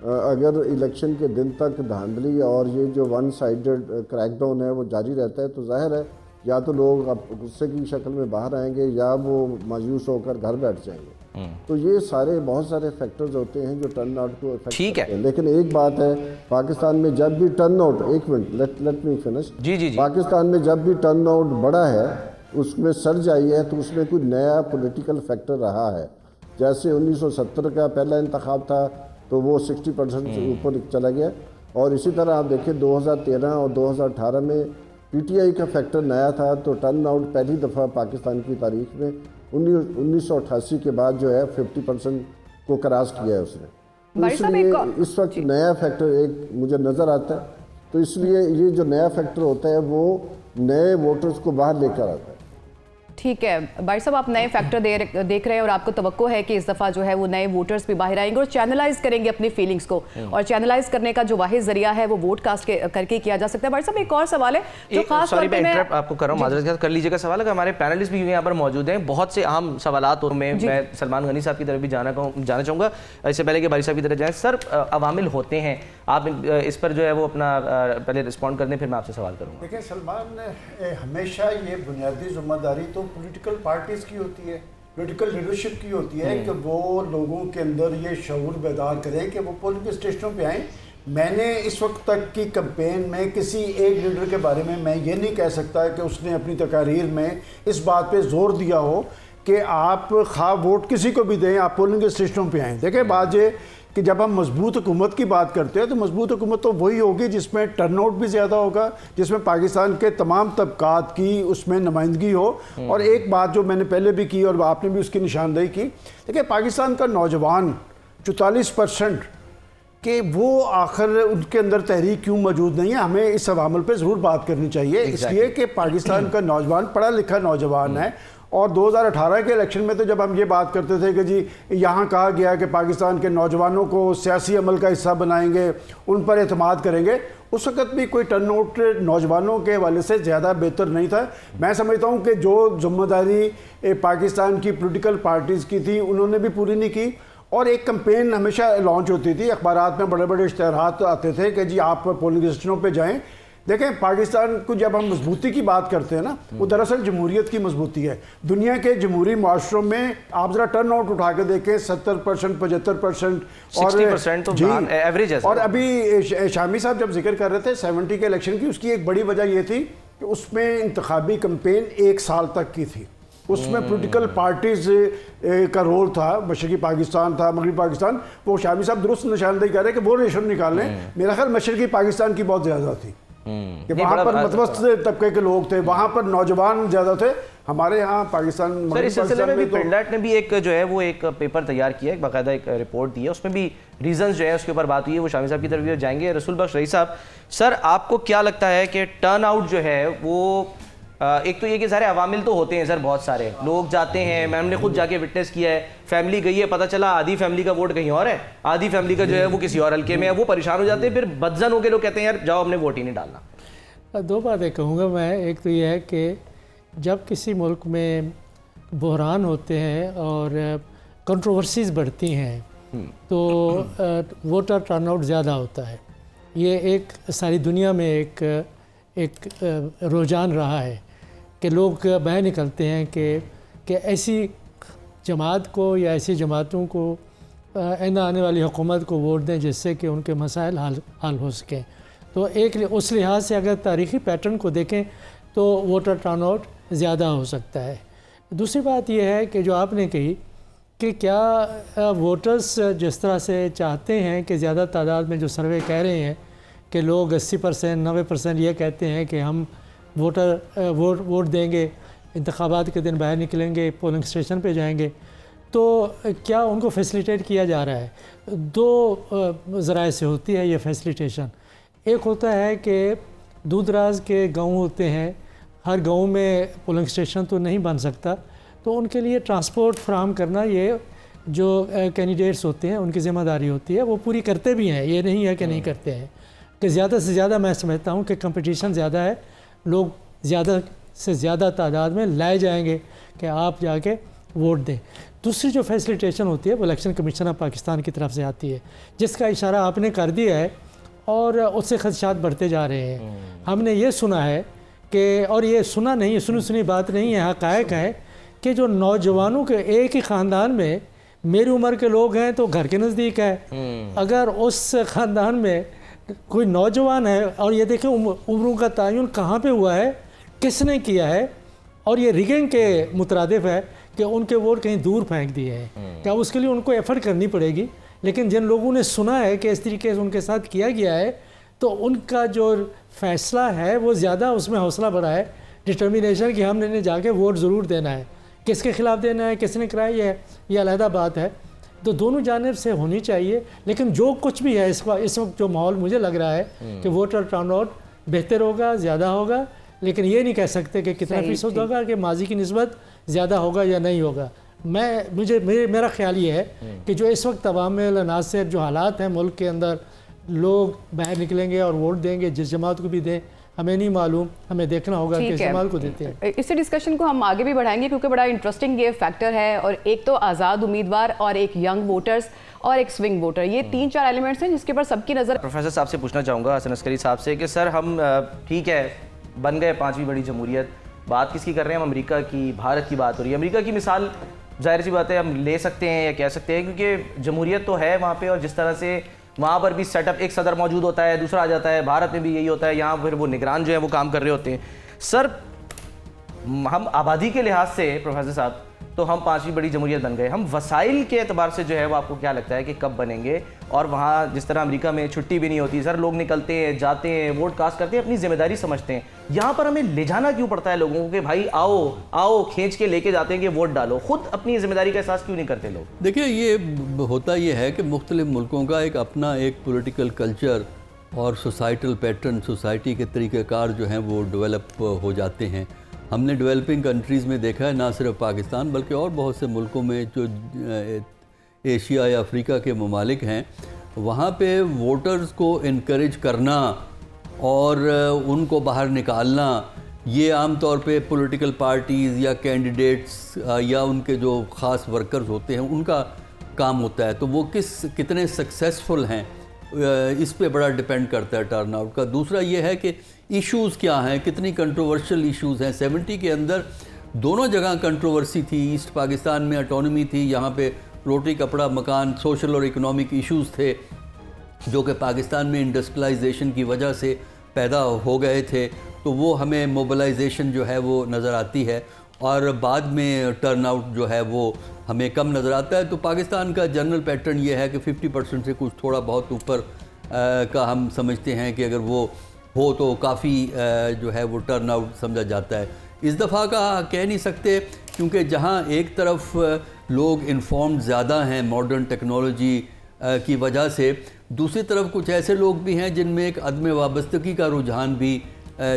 اگر الیکشن کے دن تک دھاندلی اور یہ جو ون سائیڈڈ کریک ڈاؤن ہے وہ جاری رہتا ہے تو ظاہر ہے یا تو لوگ اب غصے کی شکل میں باہر آئیں گے یا وہ مایوس ہو کر گھر بیٹھ جائیں گے. تو یہ بہت سارے فیکٹرز ہوتے ہیں جو ٹرن آؤٹ کو افیکٹ کرتے ہیں. لیکن ایک بات ہے پاکستان میں جب بھی ٹرن آؤٹ ایک minute let me finish Pakistan میں جب بھی ٹرن آؤٹ بڑا ہے اس میں سرج آئی ہے تو اس میں کوئی نیا پولیٹیکل فیکٹر رہا ہے. جیسے 1970 کا پہلا انتخاب تھا تو وہ 60% سے اوپر چلا گیا. اور اسی طرح آپ دیکھیں 2013 اور 2018 میں پی ٹی آئی کا فیکٹر نیا تھا تو ٹرن آؤٹ پہلی دفعہ پاکستان کی تاریخ میں 1988 کے بعد جو ہے 50% کو کراس کیا ہے اس نے. اس لیے اس وقت نیا فیکٹر ایک مجھے نظر آتا ہے. تو اس لیے یہ جو نیا فیکٹر ہوتا ہے وہ نئے ووٹرز کو باہر لے کر آتا ہے. ٹھیک ہے بھائی صاحب، آپ نئے فیکٹر دیکھ رہے ہیں اور آپ کو توقع ہے کہ اس دفعہ جو ہے وہ نئے ووٹرز بھی باہر آئیں گے اور چینلائز کریں گے اپنی فیلنگز کو، اور چینلائز کرنے کا جو واحد ذریعہ ہے وہ ووٹ کاسٹ کر کے کیا جا سکتا ہے۔ بھائی صاحب ایک اور سوال ہے جو خاص طور پہ میں آپ کو کر رہا ہوں، معذرت کر لیجیے گا سوال ہے کہ ہمارے پینلسٹ بھی یہاں پر موجود ہیں، بہت سے اہم سوالات اور میں سلمان غنی صاحب کی طرف بھی جانا چاہوں گا، اس سے پہلے کہ بھائی صاحب کی طرف جائیں۔ سر عوامل ہوتے ہیں، آپ اس پر جو ہے وہ اپنا پہلے رسپونڈ کر دیں، پھر میں آپ سے سوال کروں گا۔ دیکھیں سلمان، ہمیشہ یہ بنیادی ذمہ داری تو پولیٹیکل پارٹیز کی ہوتی ہے، پولیٹیکل لیڈرشپ کی ہوتی ہے کہ وہ لوگوں کے اندر یہ شعور بیدار کریں کہ وہ پولنگ اسٹیشنوں پہ آئیں۔ میں نے اس وقت تک کی کمپین میں کسی ایک لیڈر کے بارے میں یہ نہیں کہہ سکتا کہ اس نے اپنی تقاریر میں اس بات پہ زور دیا ہو کہ آپ خواہ ووٹ کسی کو بھی دیں، آپ پولنگ اسٹیشنوں پہ آئیں۔ دیکھیں بات یہ کہ جب ہم مضبوط حکومت کی بات کرتے ہیں تو مضبوط حکومت تو وہی ہوگی جس میں ٹرن آؤٹ بھی زیادہ ہوگا، جس میں پاکستان کے تمام طبقات کی اس میں نمائندگی ہو۔ اور ایک بات جو میں نے پہلے بھی کی اور آپ نے بھی اس کی نشاندہی کی، دیکھیں پاکستان کا نوجوان 44% کہ وہ آخر ان کے اندر تحریک کیوں موجود نہیں ہے، ہمیں اس عوامل پہ ضرور بات کرنی چاہیے، اس لیے کہ پاکستان کا نوجوان پڑھا لکھا نوجوان ہے۔ اور 2018 کے الیکشن میں تو جب ہم یہ بات کرتے تھے کہ جی یہاں کہا گیا کہ پاکستان کے نوجوانوں کو سیاسی عمل کا حصہ بنائیں گے، ان پر اعتماد کریں گے، اس وقت بھی کوئی ٹرن آؤٹ نوجوانوں کے حوالے سے زیادہ بہتر نہیں تھا۔ میں سمجھتا ہوں کہ جو ذمہ داری پاکستان کی پولیٹیکل پارٹیز کی تھی انہوں نے بھی پوری نہیں کی، اور ایک کمپین ہمیشہ لانچ ہوتی تھی، اخبارات میں بڑے بڑے اشتہارات آتے تھے کہ جی آپ پولنگ اسٹیشنوں پہ جائیں۔ دیکھیں پاکستان کو جب ہم مضبوطی کی بات کرتے ہیں نا، وہ دراصل جمہوریت کی مضبوطی ہے۔ دنیا کے جمہوری معاشروں میں آپ ذرا ٹرن آؤٹ اٹھا کے دیکھیں، 70%، 75% 60% تو ایوریج ہے۔ اور ابھی شامی صاحب جب ذکر کر رہے تھے 70 کے الیکشن کی، اس کی ایک بڑی وجہ یہ تھی کہ اس میں انتخابی کمپین 1 سال تک کی تھی، اس میں پولیٹیکل پارٹیز کا رول تھا، مشرقی پاکستان تھا، مغربی پاکستان۔ وہ شامی صاحب درست نشاندہی کر رہے ہیں کہ وہ ریشو نکالیں، میرا خیال مشرقی پاکستان کی بہت زیادہ تھی کہ وہاں پر متوسط طبقے کے لوگ تھے، وہاں پر نوجوان زیادہ تھے۔ ہمارے ہاں پاکستان سر اس سلسلے میں بھی پنڈلٹ نے بھی ایک جو ہے وہ ایک پیپر تیار کیا ہے، ایک باقاعدہ ایک رپورٹ دی ہے، اس میں بھی ریزنز جو ہے اس کے اوپر بات ہوئی ہے، وہ شامی صاحب کی طرف جائیں گے۔ رسول بخش رئیس صاحب، سر آپ کو کیا لگتا ہے کہ ٹرن آؤٹ جو ہے وہ ایک تو یہ کہ سارے عوامل تو ہوتے ہیں سر، بہت سارے لوگ جاتے ہیں، میں نے خود جا کے وٹنس کیا ہے، فیملی گئی ہے، پتہ چلا آدھی فیملی کا ووٹ کہیں اور ہے، آدھی فیملی کا جو ہے وہ کسی اور حلقے میں ہے، وہ پریشان ہو جاتے ہیں، پھر بدزن ہو کے لوگ کہتے ہیں یار جاؤ ہم نے ووٹ ہی نہیں ڈالنا۔ دو باتیں کہوں گا میں، ایک تو یہ ہے کہ جب کسی ملک میں بحران ہوتے ہیں اور کنٹروورسیز بڑھتی ہیں تو ووٹر ٹرن آؤٹ زیادہ ہوتا ہے۔ یہ ایک ساری دنیا میں ایک رجحان رہا ہے کہ لوگ باہر نکلتے ہیں کہ ایسی جماعت کو یا ایسی جماعتوں کو آنے والی حکومت کو ووٹ دیں جس سے کہ ان کے مسائل حل ہو سکیں۔ تو ایک اس لحاظ سے اگر تاریخی پیٹرن کو دیکھیں تو ووٹر ٹرن آؤٹ زیادہ ہو سکتا ہے۔ دوسری بات یہ ہے کہ جو آپ نے کہی کہ کیا ووٹرز جس طرح سے چاہتے ہیں کہ زیادہ تعداد میں جو سروے کہہ رہے ہیں کہ لوگ 80%، 90% یہ کہتے ہیں کہ ہم ووٹ دیں گے، انتخابات کے دن باہر نکلیں گے، پولنگ اسٹیشن پہ جائیں گے، تو کیا ان کو فیسیلیٹیٹ کیا جا رہا ہے؟ دو ذرائع سے ہوتی ہے یہ فیسیلیٹیشن۔ ایک ہوتا ہے کہ دور دراز کے گاؤں ہوتے ہیں، ہر گاؤں میں پولنگ اسٹیشن تو نہیں بن سکتا، تو ان کے لیے ٹرانسپورٹ فراہم کرنا یہ جو کینڈیڈیٹس ہوتے ہیں ان کی ذمہ داری ہوتی ہے، وہ پوری کرتے بھی ہیں، یہ نہیں ہے کہ نہیں کرتے ہیں، کہ زیادہ سے زیادہ میں سمجھتا ہوں کہ کمپٹیشن زیادہ ہے، لوگ زیادہ سے زیادہ تعداد میں لائے جائیں گے کہ آپ جا کے ووٹ دیں۔ دوسری جو فیسیلیٹیشن ہوتی ہے وہ الیکشن کمیشن آف پاکستان کی طرف سے آتی ہے، جس کا اشارہ آپ نے کر دیا ہے، اور اس سے خدشات بڑھتے جا رہے ہیں۔ ہم نے یہ سنا ہے کہ، اور یہ سنا نہیں ہے، سنی بات نہیں ہے، حقائق ہے کہ جو نوجوانوں کے ایک ہی خاندان میں میری عمر کے لوگ ہیں تو گھر کے نزدیک ہے، اگر اس خاندان میں کوئی نوجوان ہے، اور یہ دیکھیں عمروں کا تعین کہاں پہ ہوا ہے، کس نے کیا ہے، اور یہ ریگنگ کے مترادف ہے کہ ان کے ووٹ کہیں دور پھینک دیے ہیں، کیا اس کے لیے ان کو ایفرٹ کرنی پڑے گی؟ لیکن جن لوگوں نے سنا ہے کہ اس طریقے سے ان کے ساتھ کیا گیا ہے تو ان کا جو فیصلہ ہے وہ زیادہ اس میں حوصلہ بڑھا ہے، ڈٹرمینیشن کہ ہم نے جا کے ووٹ ضرور دینا ہے، کس کے خلاف دینا ہے، کس نے کرایا ہے، یہ علیحدہ بات ہے۔ تو دونوں جانب سے ہونی چاہیے، لیکن جو کچھ بھی ہے اس وقت جو ماحول مجھے لگ رہا ہے کہ ووٹر ٹرن آؤٹ بہتر ہوگا، زیادہ ہوگا، لیکن یہ نہیں کہہ سکتے کہ کتنا صحیح، فیصد ٹھیک۔ ہوگا کہ ماضی کی نسبت زیادہ ہوگا یا نہیں ہوگا. میرا خیال یہ ہے کہ جو اس وقت عوام عناصر جو حالات ہیں ملک کے اندر، لوگ باہر نکلیں گے اور ووٹ دیں گے، جس جماعت کو بھی دیں ہمیں نہیں معلوم، ہمیں دیکھنا ہوگا کہ ٹھیک اس ہے، جماعت کو دیتے ہیں. اسی ڈسکشن کو ہم آگے بھی بڑھائیں گے کیونکہ بڑا انٹرسٹنگ یہ فیکٹر ہے. اور ایک تو آزاد امیدوار اور ایک ینگ ووٹرز اور ایک سوئنگ ووٹر، یہ 3-4 ایلیمنٹس ہیں جس کے پر سب کی نظر. پروفیسر صاحب سے پوچھنا چاہوں گا، حسن عسکری صاحب سے، کہ سر ہم ٹھیک ہے بن گئے 5ویں بڑی جمہوریت، بات کس کی کر رہے ہیں ہم؟ امریکہ کی، بھارت کی بات ہو رہی ہے. امریکہ کی مثال ظاہر سی بات ہے ہم لے سکتے ہیں یا کہہ سکتے ہیں کیونکہ جمہوریت تو ہے وہاں پہ، اور جس طرح سے وہاں پر بھی سیٹ اپ، ایک صدر موجود ہوتا ہے، دوسرا آ جاتا ہے. بھارت میں بھی یہی ہوتا ہے، یہاں پھر وہ نگران جو ہیں وہ کام کر رہے ہوتے ہیں. سر ہم آبادی کے لحاظ سے پروفیسر صاحب تو ہم 5ویں بڑی جمہوریت بن گئے، ہم وسائل کے اعتبار سے جو ہے وہ آپ کو کیا لگتا ہے کہ کب بنیں گے؟ اور وہاں جس طرح امریکہ میں چھٹی بھی نہیں ہوتی سر، لوگ نکلتے ہیں، جاتے ہیں، ووٹ کاسٹ کرتے ہیں، اپنی ذمہ داری سمجھتے ہیں. یہاں پر ہمیں لے جانا کیوں پڑتا ہے لوگوں کو کہ بھائی آؤ کھینچ کے لے کے جاتے ہیں کہ ووٹ ڈالو؟ خود اپنی ذمہ داری کا احساس کیوں نہیں کرتے لوگ؟ دیکھیں یہ ہوتا یہ ہے کہ مختلف ملکوں کا ایک اپنا ایک پولیٹیکل کلچر اور سوسائٹل پیٹرن، سوسائٹی کے طریقہ کار جو ہیں وہ ڈیولپ ہو جاتے ہیں. ہم نے ڈیولپنگ کنٹریز میں دیکھا ہے، نہ صرف پاکستان بلکہ اور بہت سے ملکوں میں جو ایشیا یا افریقہ کے ممالک ہیں، وہاں پہ ووٹرز کو انکریج کرنا اور ان کو باہر نکالنا، یہ عام طور پہ پولیٹیکل پارٹیز یا کینڈیڈیٹس یا ان کے جو خاص ورکرز ہوتے ہیں ان کا کام ہوتا ہے. تو وہ کتنے سکسیسفل ہیں اس پہ بڑا ڈیپینڈ کرتا ہے ٹرن آؤٹ کا. دوسرا یہ ہے کہ ایشوز کیا ہیں، کتنی کنٹروورشل ایشوز ہیں. 70 کے اندر دونوں جگہ کنٹروورسی تھی. ایسٹ پاکستان میں اٹانومی تھی، یہاں پہ روٹی کپڑا مکان، سوشل اور اکنامک ایشوز تھے جو کہ پاکستان میں انڈسٹریلائزیشن کی وجہ سے پیدا ہو گئے تھے. تو وہ ہمیں موبلائزیشن جو ہے وہ نظر آتی ہے، اور بعد میں ٹرن آؤٹ جو ہے وہ ہمیں کم نظر آتا ہے. تو پاکستان کا جنرل پیٹرن یہ ہے کہ 50% سے کچھ تھوڑا بہت اوپر کا ہم سمجھتے ہیں کہ اگر وہ ہو تو کافی جو ہے وہ ٹرن آؤٹ سمجھا جاتا ہے. اس دفعہ کا کہہ نہیں سکتے کیونکہ جہاں ایک طرف لوگ انفارمڈ زیادہ ہیں ماڈرن ٹیکنالوجی کی وجہ سے، دوسری طرف کچھ ایسے لوگ بھی ہیں جن میں ایک عدم وابستگی کا رجحان بھی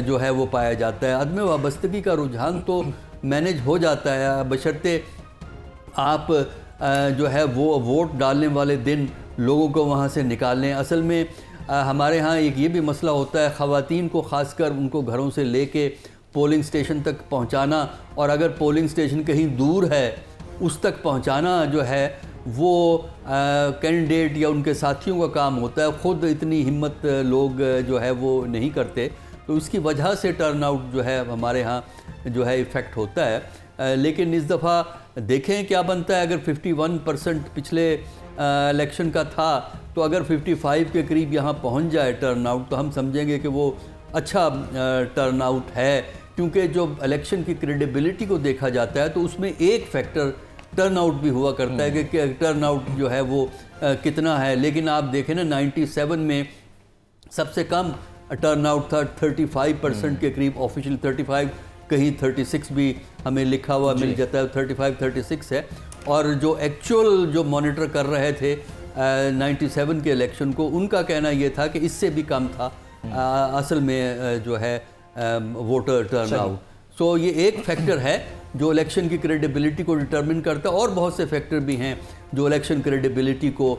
جو ہے وہ پایا جاتا ہے. عدم وابستگی کا رجحان تو مینیج ہو جاتا ہے بشرطے آپ جو ہے وہ ووٹ ڈالنے والے دن لوگوں کو وہاں سے نکالیں. اصل میں ہمارے ہاں ایک یہ بھی مسئلہ ہوتا ہے، خواتین کو خاص کر ان کو گھروں سے لے کے پولنگ سٹیشن تک پہنچانا، اور اگر پولنگ سٹیشن کہیں دور ہے اس تک پہنچانا جو ہے وہ کینڈیڈیٹ یا ان کے ساتھیوں کا کام ہوتا ہے. خود اتنی ہمت لوگ جو ہے وہ نہیں کرتے، تو اس کی وجہ سے ٹرن آؤٹ جو ہے ہمارے ہاں جو ہے ایفیکٹ ہوتا ہے. لیکن اس دفعہ دیکھیں کیا بنتا ہے. اگر 51% پچھلے الیکشن کا تھا تو اگر 55 کے قریب یہاں پہنچ جائے ٹرن آؤٹ تو ہم سمجھیں گے کہ وہ اچھا ٹرن آؤٹ ہے. کیونکہ جو الیکشن کی کریڈیبلٹی کو دیکھا جاتا ہے تو اس میں ایک فیکٹر ٹرن آؤٹ بھی ہوا کرتا ہے کہ ٹرن آؤٹ جو ہے وہ کتنا ہے. لیکن آپ دیکھیں نا 97 میں سب سے کم ٹرن آؤٹ تھا 35% کے قریب، آفیشیل 35، کہیں 36 بھی ہمیں لکھا ہوا مل جاتا ہے، 35-36 ہے. اور جو ایکچوئل جو مانیٹر کر رہے تھے 97 کے الیکشن کو، ان کا کہنا یہ تھا کہ اس سے بھی کم تھا اصل میں جو ہے ووٹر ٹرن آؤٹ. سو یہ ایک فیکٹر ہے جو الیکشن کی کریڈیبلٹی کو ڈٹرمن کرتا ہے، اور بہت سے فیکٹر بھی ہیں جو الیکشن کریڈیبلٹی کو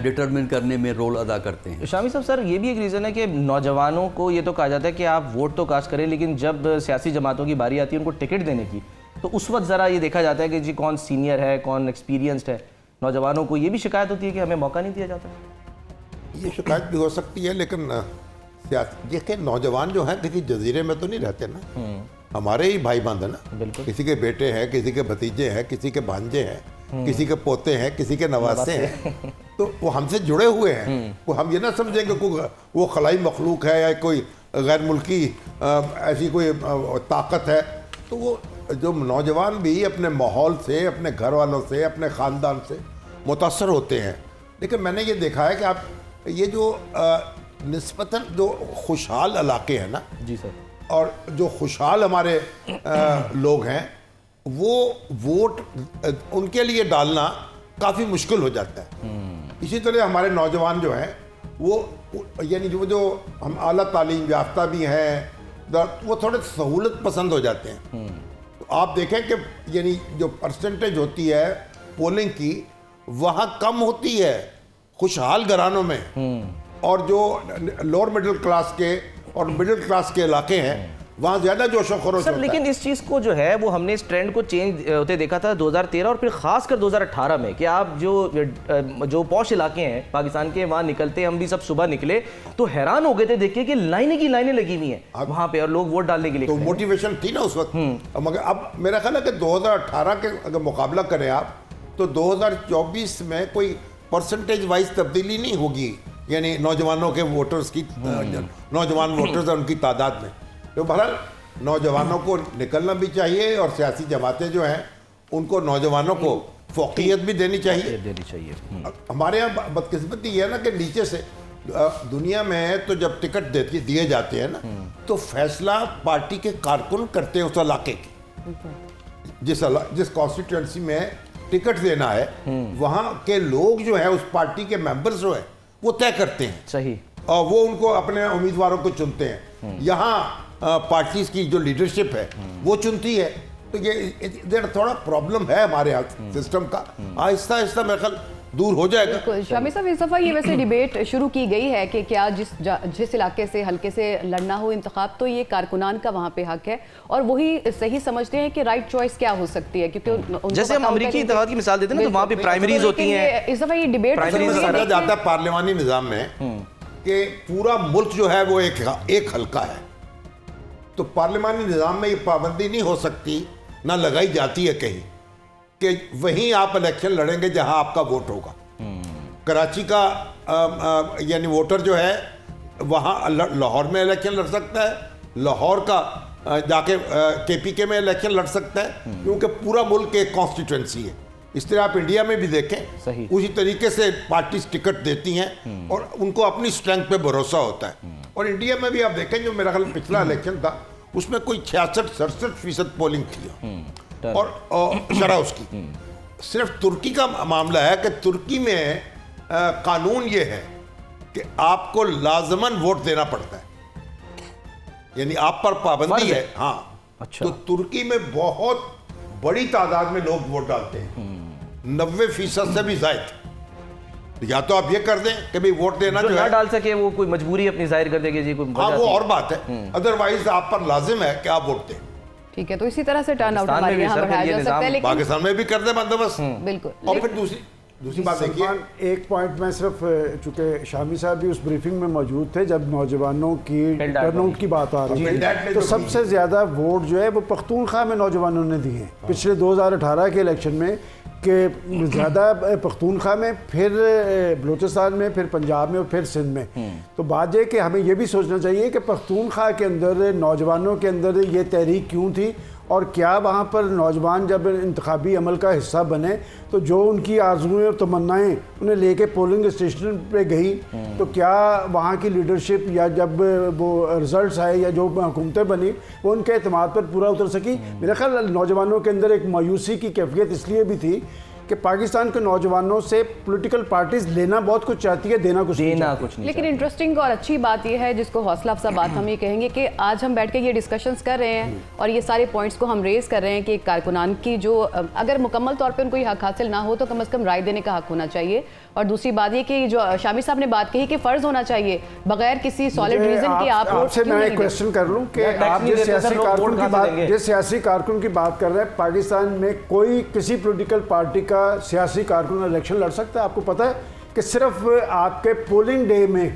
ڈٹرمن کرنے میں رول ادا کرتے ہیں. شامی صاحب، سر یہ بھی ایک ریزن ہے کہ نوجوانوں کو یہ تو کہا جاتا ہے کہ آپ ووٹ تو کاسٹ کریں، لیکن جب سیاسی جماعتوں کی باری آتی ہے ان کو ٹکٹ دینے کی تو اس وقت ذرا یہ دیکھا جاتا ہے کہ جی کون سینئر ہے، کون ایکسپیرینسڈ ہے. نوجوانوں کو یہ بھی شکایت ہوتی ہے کہ ہمیں موقع نہیں دیا جاتا. یہ شکایت بھی ہو سکتی ہے، لیکن یہ کہ نوجوان جو ہیں کسی جزیرے میں تو نہیں رہتے نا، ہمارے ہی بھائی بند ہیں نا. کسی کے بیٹے ہیں، کسی کے بھتیجے ہیں، کسی کے بھانجے ہیں، کسی کے پوتے ہیں، کسی کے نواسے ہیں. تو وہ ہم سے جڑے ہوئے ہیں. وہ ہم یہ نہ سمجھیں کہ وہ خلائی مخلوق ہے یا کوئی غیر ملکی ایسی کوئی طاقت ہے. تو وہ جو نوجوان بھی اپنے ماحول سے، اپنے گھر والوں سے، اپنے خاندان سے متاثر ہوتے ہیں. لیکن میں نے یہ دیکھا ہے کہ آپ یہ جو نسبتاً جو خوشحال علاقے ہیں نا، جی سر، اور جو خوشحال ہمارے لوگ ہیں، وہ ووٹ ان کے لیے ڈالنا کافی مشکل ہو جاتا ہے. اسی طرح ہمارے نوجوان جو ہیں وہ یعنی جو ہم اعلیٰ تعلیم یافتہ بھی ہیں وہ تھوڑے سہولت پسند ہو جاتے ہیں. تو آپ دیکھیں کہ یعنی جو پرسنٹیج ہوتی ہے پولنگ کی وہاں کم ہوتی ہے خوشحال گھرانوں میں, اور جو لوور مڈل کلاس کے اور مڈل کلاس کے علاقے ہیں وہاں زیادہ جوش و خروش ہوتا ہے. لیکن اس چیز کو جو ہے وہ ہم نے اس ٹرینڈ کو چینج ہوتے دیکھا تھا 2013 اور پھر خاص کر 2018 میں, کہ آپ جو پوش علاقے ہیں پاکستان کے وہاں نکلتے, ہم بھی سب صبح نکلے تو حیران ہو گئے تھے دیکھ کے کہ لائنیں کی لائنیں لگی ہوئی ہیں وہاں پہ اور لوگ ووٹ ڈالنے کے لیے. تو موٹیویشن تھی نا اس وقت. مگر اب میرا خیال ہے کہ 2018 کے اگر مقابلہ کریں آپ تو 2024 میں کوئی پرسنٹیج وائز تبدیلی نہیں ہوگی, یعنی نوجوانوں کے ووٹرز کی, نوجوان ووٹرز اور ان کی تعداد میں. تو بہرحال نوجوانوں کو نکلنا بھی چاہیے اور سیاسی جماعتیں جو ہیں ان کو نوجوانوں کو فوقیت بھی دینی چاہیے. ہمارے یہاں بدقسمتی یہ ہے نا کہ نیچے سے دنیا میں تو جب ٹکٹ دیے جاتے ہیں نا تو فیصلہ پارٹی کے کارکن کرتے ہیں اس علاقے کی. جس کانسٹیٹوئنسی میں ٹکٹ دینا ہے وہاں کے لوگ جو ہیں اس پارٹی کے ممبرز جو ہیں وہ طے کرتے ہیں. صحیح. اور وہ ان کو اپنے امیدواروں کو چنتے ہیں. یہاں پارٹیز کی جو لیڈرشپ ہے وہ چنتی ہے. تو یہ تھوڑا پرابلم ہے ہمارے یہاں سسٹم کا, آہستہ آہستہ میرے خیال دور ہو جائے گا. شامی صاحب اس دفعہ یہ ویسے ڈیبیٹ شروع کی گئی ہے کہ کیا جس علاقے سے حلقے سے لڑنا ہو انتخاب تو یہ کارکنان کا وہاں پہ حق ہے, اور وہی صحیح سمجھتے ہیں کہ رائٹ چوائس کیا ہو سکتی ہے, کیونکہ جیسے ہم امریکی اتحاد کی مثال دیتے ہیں نا تو وہاں پہ پرائمریز ہوتی ہیں. اس دفعہ یہ ڈیبیٹ سمجھا جاتا ہے پارلیمانی نظام میں کہ پورا ملک جو ہے وہ ایک حلقہ ہے. تو پارلیمانی نظام میں یہ پابندی نہیں ہو سکتی, نہ لگائی جاتی ہے کہیں, کہ وہیں آپ الیکشن لڑیں گے جہاں آپ کا ووٹ ہوگا. کراچی کا یعنی ووٹر جو ہے وہاں لاہور میں الیکشن لڑ سکتا ہے, لاہور کا جا کے KPK میں الیکشن لڑ سکتا ہے, کیونکہ پورا ملک ایک کانسٹیٹوئنسی ہے. اس طرح آپ انڈیا میں بھی دیکھیں اسی طریقے سے پارٹیز ٹکٹ دیتی ہیں اور ان کو اپنی اسٹرینتھ پہ بھروسہ ہوتا ہے. اور انڈیا میں بھی آپ دیکھیں جو میرا خیال پچھلا الیکشن تھا اس میں کوئی 66-67% پولنگ تھی اور شرح اس کی. صرف ترکی کا معاملہ ہے کہ ترکی میں قانون یہ ہے کہ آپ کو لازماً ووٹ دینا پڑتا ہے, یعنی آپ پر پابندی ہے. ہاں تو ترکی میں بہت بڑی تعداد میں لوگ ووٹ ڈالتے ہیں, 90% سے بھی زائد. یا تو آپ یہ کر دیں کہ بھی ووٹ دینا جو نہ ڈال سکے وہ کوئی مجبوری اپنی ظاہر کر دے گی, جی کوئی ہاں وہ اور بات ہے, ادروائز آپ پر لازم ہے کہ آپ ووٹ دیں. ٹھیک ہے, تو اسی طرح سے ٹرن آؤٹ ہمارے یہاں بڑھایا جا سکتا ہے, لیکن پاکستان میں بھی کر دیں بندوبست. بالکل. اور پھر دوسری بات دیکھیے, ایک پوائنٹ میں صرف, چونکہ شامی صاحب بھی اس بریفنگ میں موجود تھے جب نوجوانوں کی ٹرن آؤٹ کی بات آ رہی ہے, تو سب سے زیادہ ووٹ جو ہے وہ پختونخوا میں نوجوانوں نے دیے ہیں پچھلے 2018 کے الیکشن میں, کہ زیادہ پختونخوا میں, پھر بلوچستان میں, پھر پنجاب میں اور پھر سندھ میں. تو بات یہ کہ ہمیں یہ بھی سوچنا چاہیے کہ پختونخوا کے اندر نوجوانوں کے اندر یہ تحریک کیوں تھی, اور کیا وہاں پر نوجوان جب انتخابی عمل کا حصہ بنے تو جو ان کی آرزوئیں اور تمنائیں انہیں لے کے پولنگ اسٹیشن پہ گئی, تو کیا وہاں کی لیڈرشپ یا جب وہ رزلٹس آئے یا جو حکومتیں بنی وہ ان کے اعتماد پر پورا اتر سکی؟ میرا خیال نوجوانوں کے اندر ایک مایوسی کی کیفیت اس لیے بھی تھی کہ پاکستان کے نوجوانوں سے پولیٹیکل پارٹیز لینا بہت کچھ چاہتی ہے, دینا کچھ نہیں. لیکن انٹرسٹنگ اور اچھی بات یہ ہے جس کو حوصلہ افزا بات ہم یہ کہیں گے کہ آج ہم بیٹھ کے یہ ڈسکشنز کر رہے ہیں اور یہ سارے پوائنٹس کو ہم ریز کر رہے ہیں کہ کارکنان کی جو اگر مکمل طور پہ ان کو یہ حق حاصل نہ ہو تو کم از کم رائے دینے کا حق ہونا چاہیے. اور دوسری بات یہ کہ جو شامی صاحب نے بات کہی کہ فرض ہونا چاہیے بغیر کسی سالڈ ریزن کے آپ سے میں ایک کویسچن کر لوں کہ آپ جس سیاسی کارکن کی بات کر رہے ہیں, پاکستان میں کوئی کسی پولیٹیکل پارٹی کا سیاسی کارکن الیکشن لڑ سکتا ہے؟ آپ کو پتہ ہے کہ صرف آپ کے پولنگ ڈے میں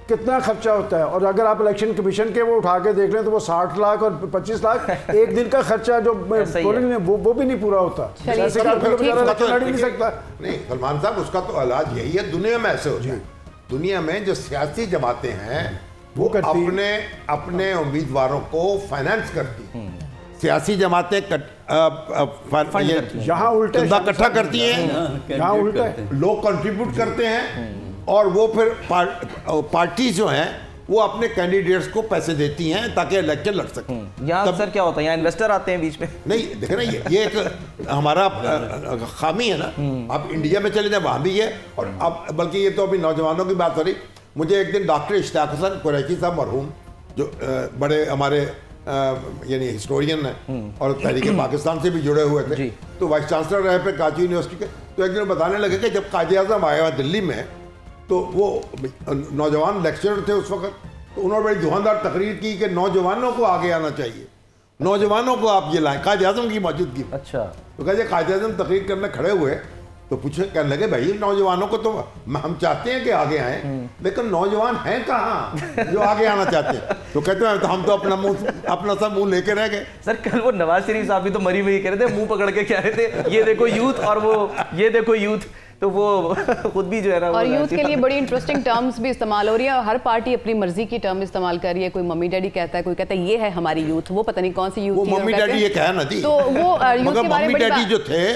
کتنا خرچہ ہوتا ہے, اور اگر آپ الیکشن کمیشن کے وہ اٹھا کے دیکھ لیں تو وہ 60 لاکھ اور 25 لاکھ ایک دن کا خرچہ جو پولنگ میں وہ بھی نہیں پورا ہوتا. سیاسی کارکن لڑ نہیں سکتا. نہیں سلمان صاحب, اس کا تو علاج یہی ہے, دنیا میں ایسے ہوتا ہے. دنیا میں جو سیاسی جماعتیں ہیں وہ اپنے امیدواروں کو فائنانس کرتی. سیاسی جماعتیں یہاں الٹا چندہ اکٹھا کرتی ہیں, یہاں الٹا ہے, لوگ کنٹریبیوٹ کرتے ہیں, اور وہ پھر پارٹیز جو ہیں وہ اپنے کینڈیڈیٹس کو پیسے دیتی ہیں تاکہ الیکشن لڑ سکیں. یہاں اکثر کیا ہوتا ہے, یہاں انویسٹر آتے ہیں بیچ میں. نہیں دیکھیں نا, یہ ایک ہمارا خامی ہے نا. آپ انڈیا میں چلے جائیں وہاں بھی ہے, اور اب بلکہ یہ تو ابھی نوجوانوں کی بات ہو رہی. مجھے ایک دن ڈاکٹر اشتیاق حسن قریشی صاحب مرحوم, جو بڑے ہمارے یعنی ہسٹورین ہیں اور تحریک پاکستان سے بھی جڑے ہوئے تھے, تو وائس چانسلر رہے پہ کراچی یونیورسٹی کے, تو ایک دن بتانے لگے کہ جب قائد اعظم آیا ہوا دلی میں تو وہ نوجوان لیکچرر تھے اس وقت, تو انہوں نے بڑی دھواندار تقریر کی کہ نوجوانوں کو آگے آنا چاہیے, نوجوانوں کو آپ یہ لائیں, قائد اعظم کی موجودگی میں. اچھا, تو کہا قائد اعظم تقریر کرنے کھڑے ہوئے تو پوچھے, کہنے لگے بھائی نوجوانوں کو تو ہم چاہتے ہیں کہ آگے آئیں, لیکن نوجوان ہیں کہاں جو آگے آنا چاہتے ہیں؟ تو کہتے ہیں ہم تو اپنا سا منہ لے کے رہ گئے. سر کل وہ نواز شریف صاحب بھی تو مری ہوئی کہہ رہے تھے, منہ پکڑ کے کہہ رہے تھے یہ دیکھو یوتھ, اور وہ یہ دیکھو یوتھ, تو وہ خود بھی جو ہے نا, اور یوتھ کے لیے بڑی انٹرسٹنگ ٹرمز بھی استعمال ہو رہی ہیں, ہر پارٹی اپنی مرضی کی ٹرم استعمال کر رہی ہے. کوئی ممی ڈیڈی کہتا ہے, کوئی کہتا ہے یہ ہے ہماری یوتھ, وہ پتہ نہیں کون سی یوتھ وہ ممی ڈیڈی یہ کہا نا جی, تو وہ مگر ممی ڈیڈی جو تھے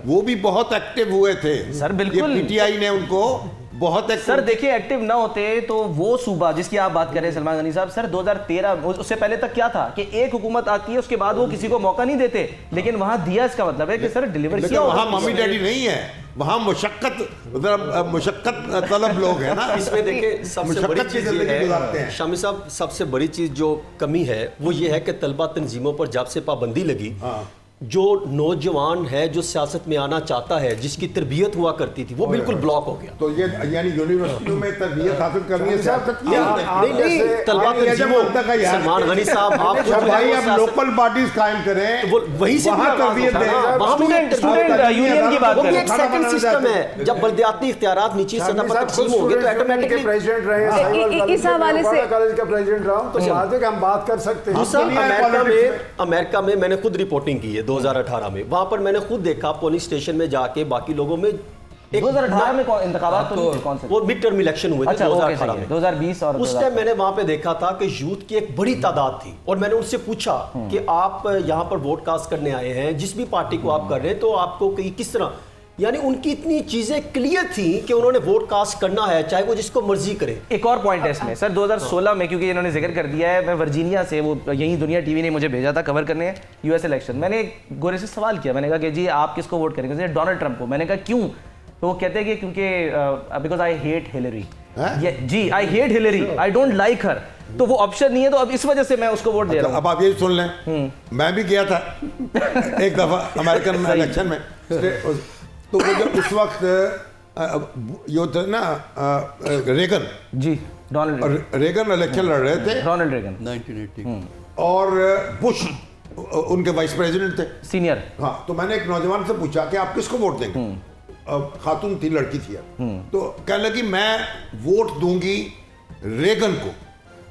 وہ بھی بہت ایکٹیو ہوئے تھے سر. بالکل, پی ٹی آئی نے ان کو بہت سر دیکھیں ایکٹیو نہ ہوتے تو وہ صوبہ جس کی آپ بات کر رہے ہیں سلمان غنی صاحب, سر 2013 اس سے پہلے تک کیا تھا کہ ایک حکومت آتی ہے اس کے بعد وہ کسی کو موقع نہیں دیتے, لیکن وہاں دیا اس کا مطلب ہے کہ سر ڈیلیوری کیا. وہاں ممی ڈیڈی نہیں ہے, وہاں مشقت طلب لوگ ہیں نا. اس میں دیکھیں سب سے بڑی چیز یہ ہے شامی صاحب, سب سے بڑی چیز جو کمی ہے وہ یہ ہے کہ طلبہ تنظیموں پر جب سے پابندی لگی, جو نوجوان ہے جو سیاست میں آنا چاہتا ہے, جس کی تربیت ہوا کرتی تھی, وہ بالکل بلاک ہو گیا. تو یہ یعنی یونیورسٹیوں میں تربیت حاصل کرنی ہے سیاست کی, نہیں طلبہ تنظیموں, سلمان غنی صاحب آپ بھائی اب لوکل پارٹیز قائم کریں, وہی سے تربیت دیں. یونین کی بات وہ بھی کریں, ایک سیکنڈ سسٹم ہے. جب بلدیاتی اختیارات نیچی سطح پر تقسیم ہوں گے تو آٹومیٹکلی پریزیڈنٹ رہے ہیں, اس حوالے سے کالج کا پریزیڈنٹ رہا ہوں, تو چاہتے کہ ہم بات کر سکتے ہیں. دوسرا امریکہ میں نے خود رپورٹنگ کی ہے 2018 میں, وہاں پر میں نے خود دیکھا پولنگ اسٹیشن میں جا کے باقی لوگوں میں 2018 میں انتخابات تو نہیں تھے, کون سے وہ مڈ ٹرم الیکشن ہوئے تھے 2018 میں, 2020 اور اس ٹائم میں نے وہاں پہ دیکھا تھا کہ یوتھ کی ایک بڑی تعداد تھی, اور میں نے ان سے پوچھا کہ آپ یہاں پر ووٹ کاسٹ کرنے آئے ہیں, جس بھی پارٹی کو آپ کر رہے ہیں, تو آپ کو کس طرح, یعنی ان کی اتنی چیزیں کلیئر تھیں کہ انہوں نے ووٹ کاسٹ کرنا ہے چاہے وہ جس کو مرضی کرے. ایک اور پوائنٹ ہے اس میں سر, 2016 میں کیونکہ انہوں نے ذکر کر دیا ہے, میں ورجینیا سے, وہ یہیں دنیا ٹی وی نے مجھے بھیجا تھا کور کرنے یو ایس الیکشن, میں نے ایک گورے سے سوال کیا, میں نے کہا کہ جی آپ کس کو ووٹ کریں گے, ڈونلڈ ٹرمپ کو. میں نے کہا کیوں, تو وہ کہتے ہیں کہ کیونکہ بیکاز آئی ہیٹ ہلیری, جی I hate Hillary, I don't like her, تو وہ آپشن نہیں ہے, تو اب اس وجہ سے میں اس کو ووٹ دے رہا ہوں. اب آپ یہ سن لیں, میں بھی گیا تھا ایک دفعہ امریکن الیکشن میں, تو وہ جب اس وقت یہ تھا نا ریگن, جی ریگن الیکشن لڑ رہے تھے, رونلڈ ریگن 1980 اور بش ان کے وائس پریزیڈنٹ تھے سینئر. ہاں, تو میں نے ایک نوجوان سے پوچھا کہ آپ کس کو ووٹ دیں گے, خاتون تھی, لڑکی تھی, تو کہنے لگی میں ووٹ دوں گی ریگن کو.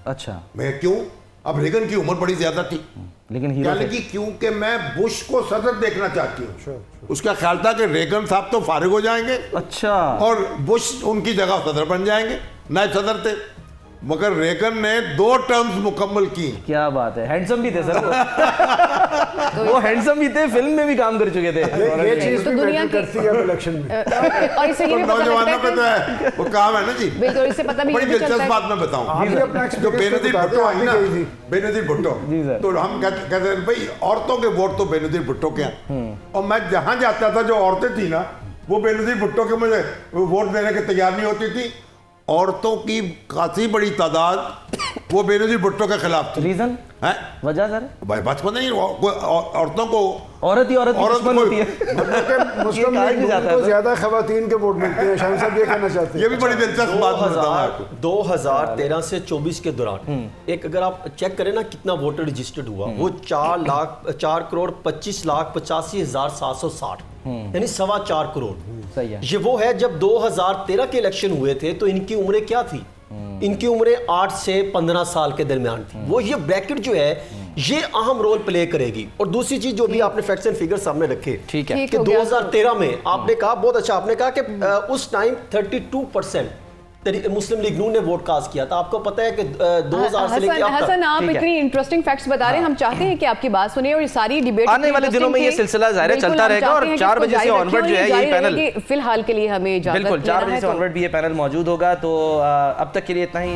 اچھا, میں کیوں, اب ریگن کی عمر بڑی زیادہ تھی, لیکن کہنے لگی کیونکہ میں بش کو صدر دیکھنا چاہتی ہوں. اس کا خیال تھا کہ ریگن صاحب تو فارغ ہو جائیں گے, اچھا, اور بش ان کی جگہ صدر بن جائیں گے, نائب صدر تھے, مگر ریگن نے 2 ٹرمز مکمل کی. کیا بات ہے, ہینڈسم بھی تھے سر وہ ہینڈسم بھی تھے, فلم میں بھی کام کر چکے تھے. یہ چیز تو دنیا کرتی ہے الیکشن میں, اور اسے یہ بھی پتہ نوجوانوں پہ تو ہے وہ کام ہے نا جی. بالکل, اس سے پتہ بھی بڑی یہ چلتا دلچسپ ہے. بات میں بتاؤں, جو بے نظیر بھٹو آئی نا, بے نظیر بھٹو, تو ہم کہتے ہیں بھائی عورتوں کے ووٹ تو بے نظیر بھٹو کے ہیں, اور میں جہاں جاتا تھا جو عورتیں تھیں نا وہ بے نظیر بھٹو کے مجھے ووٹ دینے کے تیار نہیں ہوتی تھی. عورتوں کی خاصی بڑی تعداد وہ بے نظیر بھٹو کے خلاف تھی. ریزن, وجہ سر بھائی بات کو نہیں, عورتوں کو عورت دشمن ہوتی ہے. مسلم لیگ کو زیادہ خواتین کے ووٹ ملتے ہیں, شاہین صاحب یہ کہنا چاہتے ہیں. یہ بھی بڑی دلچسپ بات بتاؤں آپ کو. 2013 سے 24 کے دوران ایک اگر آپ چیک کریں نا کتنا ووٹر رجسٹرڈ ہوا, وہ 4,85,85,760, یعنی 4.25 کروڑ. یہ وہ ہے جب 2013 کے الیکشن ہوئے تھے تو ان کی عمریں کیا تھی, ان کی عمریں 8 سے 15 سال کے درمیان تھی. وہ یہ بریکٹ جو ہے یہ اہم رول پلے کرے گی. اور دوسری چیز جو بھی آپ نے فیکٹس اینڈ فگر سامنے رکھے ٹھیک ہے کہ 2013 میں آپ نے کہا, بہت اچھا آپ نے کہا کہ اس ٹائم 32% مسلم لیگ نون نے ووٹ کاسٹ کیا تھا. آپ کو پتہ ہے کہ 2000 سے لے کے اب تک. حسن, آپ اتنی انٹرسٹنگ فیکٹس بتا رہے ہیں, ہم چاہتے ہیں کہ آپ کی بات سنیں, اور یہ ساری ڈیبیٹ آنے والے دنوں میں یہ سلسلہ ظاہر چلتا رہے گا, اور 4 بجے سے آن ورڈ جو ہے یہ پینل, فی الحال کے لیے ہمیں اجازت, بالکل 4 بجے سے آن ورڈ بھی یہ پینل موجود ہوگا. تو اب تک کے لیے اتنا ہی.